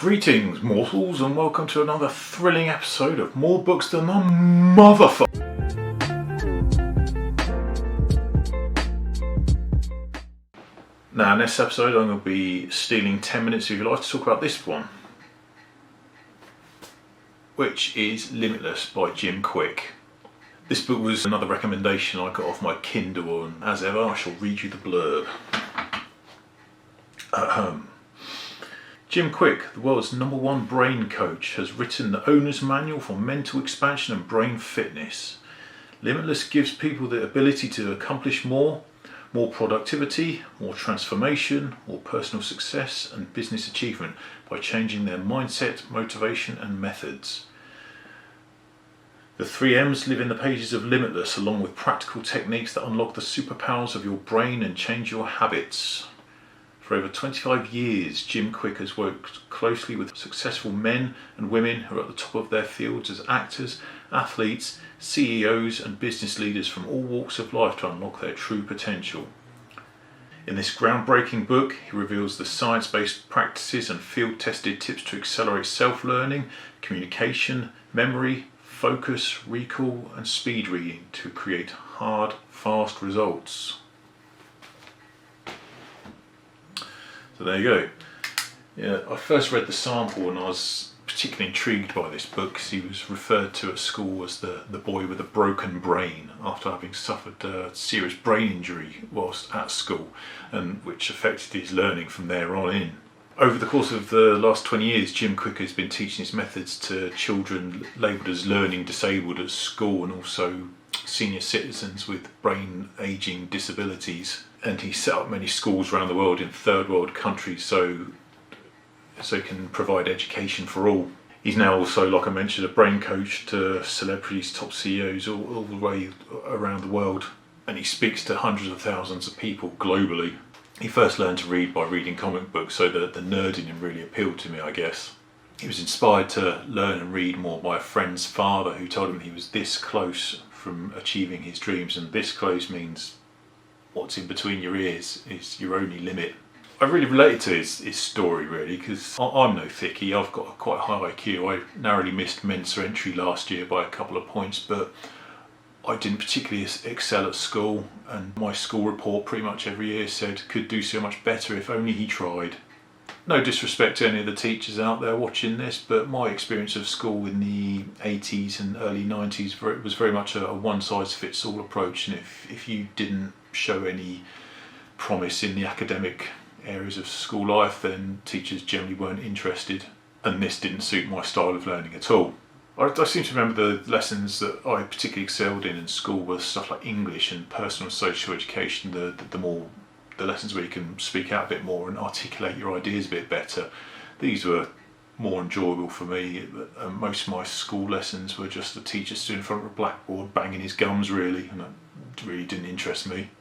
Greetings, mortals, and welcome to another thrilling episode of More Books Than a Motherfucker. Now, in this episode, I'm going to be stealing 10 minutes of your life to talk about this one, which is Limitless by Jim Kwik. This book was another recommendation I got off my Kindle, and as ever, I shall read you the blurb. Jim Kwik, the world's #1 brain coach, has written the owner's manual for mental expansion and brain fitness. Limitless gives people the ability to accomplish more productivity, more transformation, more personal success and business achievement by changing their mindset, motivation and methods. The 3 M's live in the pages of Limitless, along with practical techniques that unlock the superpowers of your brain and change your habits. For over 25 years, Jim Kwik has worked closely with successful men and women who are at the top of their fields as actors, athletes, CEOs and business leaders from all walks of life to unlock their true potential. In this groundbreaking book, he reveals the science-based practices and field-tested tips to accelerate self-learning, communication, memory, focus, recall and speed reading to create hard, fast results. So there you go. Yeah, I first read the sample and I was particularly intrigued by this book because he was referred to at school as the boy with a broken brain after having suffered a serious brain injury whilst at school, and which affected his learning from there on in. Over the course of the last 20 years, Jim Kwik has been teaching his methods to children labelled as learning disabled at school and also senior citizens with brain ageing disabilities. And he set up many schools around the world in third world countries so he can provide education for all. He's now also, like I mentioned, a brain coach to celebrities, top CEOs all the way around the world, and he speaks to hundreds of thousands of people globally. He first learned to read by reading comic books, so the nerd in him really appealed to me, I guess. He was inspired to learn and read more by a friend's father who told him he was this close from achieving his dreams, and this close means what's in between your ears is your only limit. I really related to his story really, because I'm no thickie. I've got a quite high IQ. I narrowly missed Mensa entry last year by a couple of points, but I didn't particularly excel at school, and my school report pretty much every year said could do so much better if only he tried. No disrespect to any of the teachers out there watching this, but my experience of school in the 80s and early 90s was very much a one-size-fits-all approach, and if you didn't show any promise in the academic areas of school life, then teachers generally weren't interested, and this didn't suit my style of learning at all. I seem to remember the lessons that I particularly excelled in school were stuff like English and personal and social education, the lessons where you can speak out a bit more and articulate your ideas a bit better. These were more enjoyable for me. Most of my school lessons were just the teacher stood in front of a blackboard banging his gums really, and that really didn't interest me.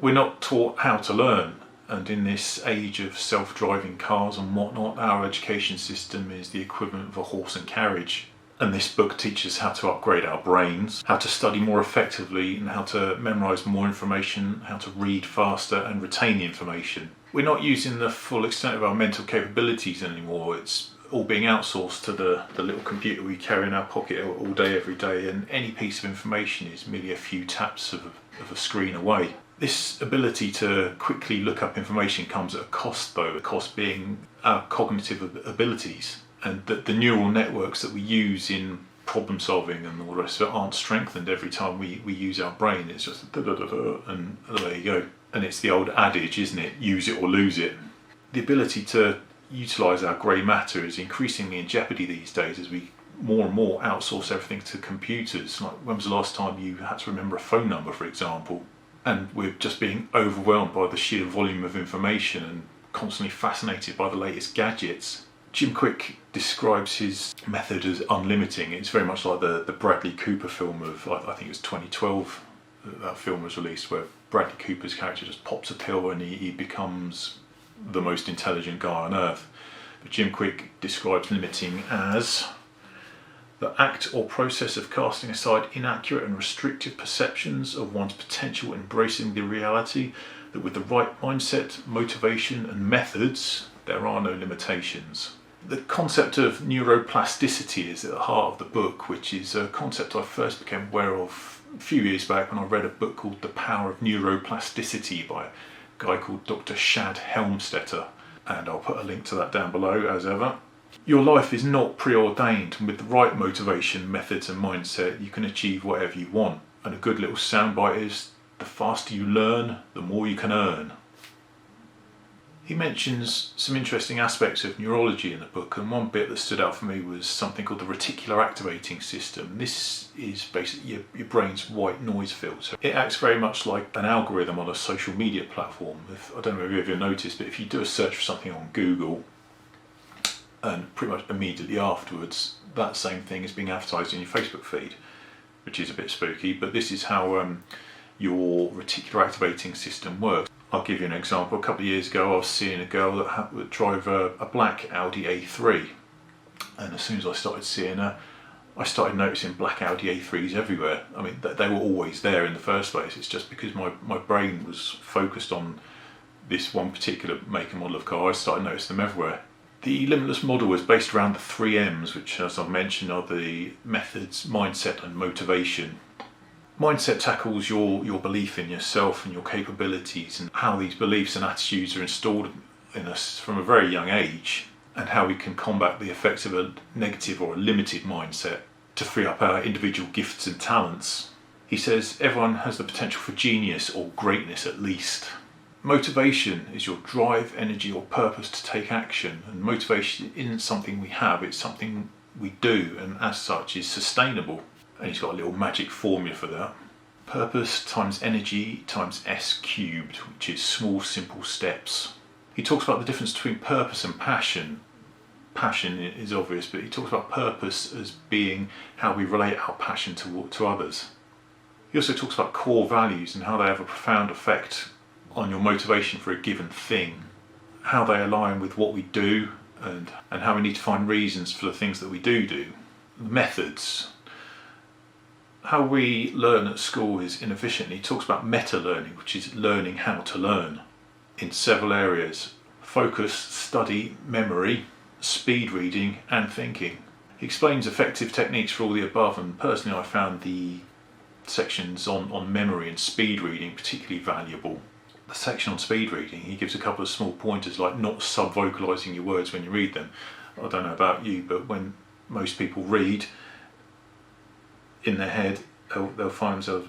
We're not taught how to learn, and in this age of self-driving cars and whatnot, our education system is the equivalent of a horse and carriage. And this book teaches how to upgrade our brains, how to study more effectively and how to memorise more information, how to read faster and retain the information. We're not using the full extent of our mental capabilities anymore. It's all being outsourced to the little computer we carry in our pocket all day, every day, and any piece of information is merely a few taps of a screen away. This ability to quickly look up information comes at a cost though, the cost being our cognitive abilities. And that the neural networks that we use in problem solving and all the rest of it aren't strengthened every time we use our brain. It's just da-da-da-da, and there you go. And it's the old adage, isn't it? Use it or lose it. The ability to utilise our grey matter is increasingly in jeopardy these days as we more and more outsource everything to computers. Like, when was the last time you had to remember a phone number, for example? And we're just being overwhelmed by the sheer volume of information and constantly fascinated by the latest gadgets. Jim Kwik describes his method as unlimiting. It's very much like the Bradley Cooper film of, I think it was 2012, that film was released, where Bradley Cooper's character just pops a pill and he becomes the most intelligent guy on earth. But Jim Kwik describes limiting as the act or process of casting aside inaccurate and restrictive perceptions of one's potential, embracing the reality that with the right mindset, motivation and methods, there are no limitations. The concept of neuroplasticity is at the heart of the book, which is a concept I first became aware of a few years back when I read a book called The Power of Neuroplasticity by a guy called Dr. Shad Helmstetter, and I'll put a link to that down below as ever. Your life is not preordained, and with the right motivation, methods and mindset you can achieve whatever you want. And a good little soundbite is, the faster you learn, the more you can earn. He mentions some interesting aspects of neurology in the book, and one bit that stood out for me was something called the reticular activating system. This is basically your brain's white noise filter. It acts very much like an algorithm on a social media platform. I don't know if you've ever noticed, but if you do a search for something on Google, and pretty much immediately afterwards, that same thing is being advertised in your Facebook feed, which is a bit spooky, but this is how your reticular activating system works. I'll give you an example. A couple of years ago I was seeing a girl that would drive a black Audi A3, and as soon as I started seeing her, I started noticing black Audi A3s everywhere. I mean, they were always there in the first place. It's just because my brain was focused on this one particular make and model of car, I started noticing them everywhere. The Limitless Model is based around the 3 M's, which, as I've mentioned, are the methods, mindset and motivation. Mindset tackles your belief in yourself and your capabilities, and how these beliefs and attitudes are installed in us from a very young age, and how we can combat the effects of a negative or a limited mindset to free up our individual gifts and talents. He says everyone has the potential for genius or greatness at least. Motivation is your drive, energy or purpose to take action, and motivation isn't something we have, it's something we do, and as such is sustainable. And he's got a little magic formula for that. Purpose times energy times S cubed, which is small simple steps. He talks about the difference between purpose and passion. Passion is obvious, but he talks about purpose as being how we relate our passion to others. He also talks about core values and how they have a profound effect on your motivation for a given thing, how they align with what we do, and how we need to find reasons for the things that we do. Methods. How we learn at school is inefficient. He talks about meta-learning, which is learning how to learn in several areas: focus, study, memory, speed reading and thinking. He explains effective techniques for all the above, and personally I found the sections on memory and speed reading particularly valuable. The section on speed reading, he gives a couple of small pointers, like not sub-vocalising your words when you read them. I don't know about you, but when most people read in their head, they'll find themselves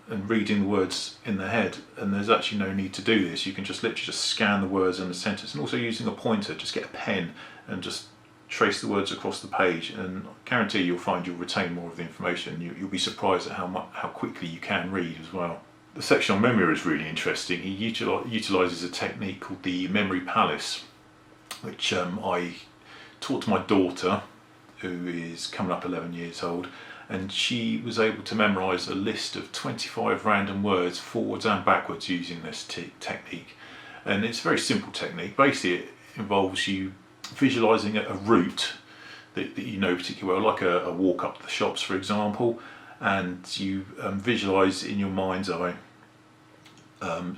and reading the words in their head, and there's actually no need to do this. You can just literally just scan the words in the sentence, and also using a pointer, just get a pen and just trace the words across the page, and I guarantee you'll find you'll retain more of the information. You'll be surprised at how quickly you can read as well. The section on memory is really interesting. He utilises a technique called the memory palace, which I taught to my daughter, who is coming up 11 years old, and she was able to memorise a list of 25 random words forwards and backwards using this technique. And it's a very simple technique. Basically it involves you visualising a route that you know particularly well, like a walk up to the shops for example, and you visualise in your mind's eye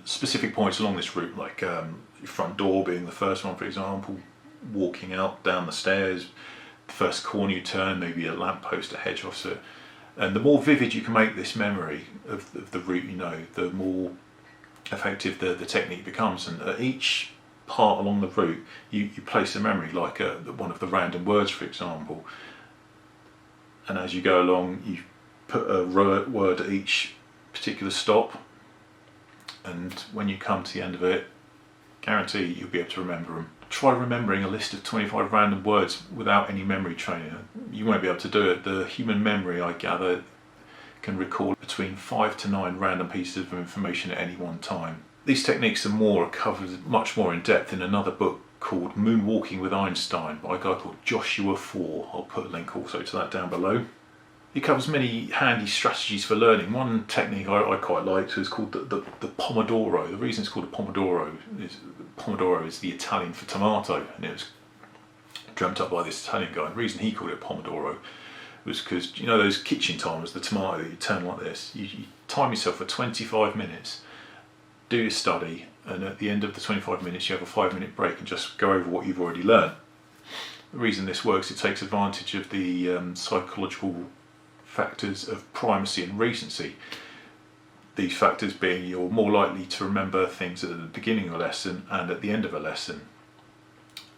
specific points along this route, like your front door being the first one for example, walking out down the stairs, the first corner you turn, maybe a lamppost, a hedge officer. And the more vivid you can make this memory of the route you know, the more effective the technique becomes. And at each part along the route you place a memory, like one of the random words for example, and as you go along you put a word at each particular stop, and when you come to the end of it, guarantee you'll be able to remember them. Try remembering a list of 25 random words without any memory training. You won't be able to do it. The human memory, I gather, can recall between 5 to 9 random pieces of information at any one time. These techniques and more are covered much more in depth in another book called Moonwalking with Einstein by a guy called Joshua Foer. I'll put a link also to that down below. He covers many handy strategies for learning. One technique I quite liked is called the Pomodoro. The reason it's called a Pomodoro is the Italian for tomato, and it was dreamt up by this Italian guy. And the reason he called it Pomodoro was because, you know those kitchen timers, the tomato that you turn like this, you time yourself for 25 minutes, do your study, and at the end of the 25 minutes you have a 5-minute break and just go over what you've already learned. The reason this works, it takes advantage of the psychological factors of primacy and recency. These factors being you're more likely to remember things at the beginning of a lesson and at the end of a lesson,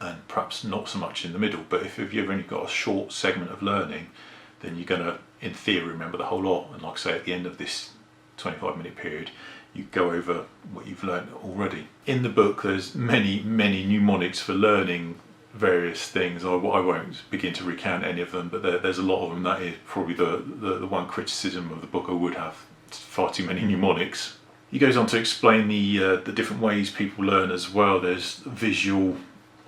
and perhaps not so much in the middle. But if you've only got a short segment of learning, then you're going to, in theory, remember the whole lot. And like I say, at the end of this 25-minute period, you go over what you've learned already. In the book, there's many mnemonics for learning various things. I won't begin to recount any of them, but there's a lot of them. That is probably the one criticism of the book I would have. It's far too many mnemonics. He goes on to explain the different ways people learn as well. There's visual,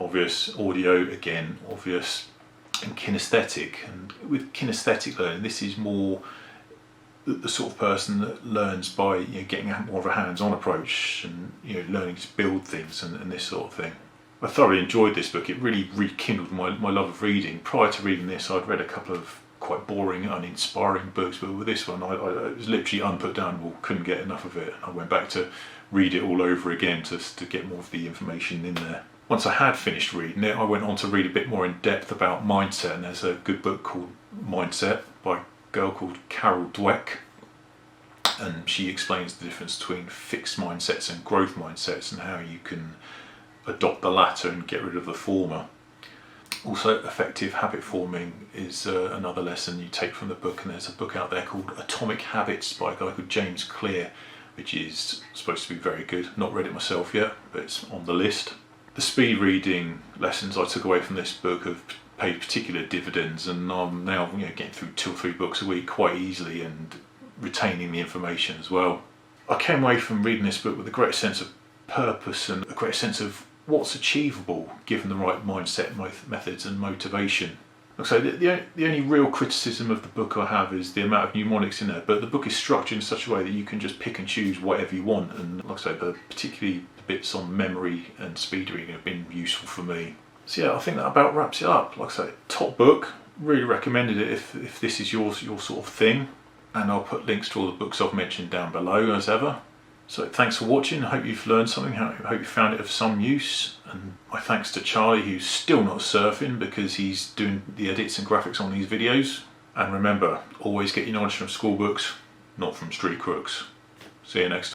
obvious; audio, again, obvious; and kinesthetic. And with kinesthetic learning, this is more the sort of person that learns by getting more of a hands-on approach and learning to build things and this sort of thing. I thoroughly enjoyed this book. It really rekindled my love of reading. Prior to reading this, I'd read a couple of quite boring, uninspiring books, but with this one, it was literally unputdownable. Couldn't get enough of it. I went back to read it all over again to get more of the information in there. Once I had finished reading it, I went on to read a bit more in depth about mindset, and there's a good book called Mindset by a girl called Dweck, and she explains the difference between fixed mindsets and growth mindsets and how you can adopt the latter and get rid of the former. Also, effective habit forming is another lesson you take from the book, and there's a book out there called Atomic Habits by a guy called James Clear, which is supposed to be very good. Not read it myself yet, but it's on the list. The speed reading lessons I took away from this book have paid particular dividends, and I'm now getting through 2 or 3 books a week quite easily and retaining the information as well. I came away from reading this book with a great sense of purpose and a great sense of what's achievable given the right mindset, methods and motivation. So the only real criticism of the book I have is the amount of mnemonics in there, but the book is structured in such a way that you can just pick and choose whatever you want, and like I say, particularly the bits on memory and speed reading have been useful for me. So yeah, I think that about wraps it up. Like I say, top book, really recommended it if this is your sort of thing, and I'll put links to all the books I've mentioned down below as ever. So thanks for watching. I hope you've learned something. I hope you found it of some use. And my thanks to Charlie, who's still not surfing because he's doing the edits and graphics on these videos. And remember, always get your knowledge from school books, not from street crooks. See you next time.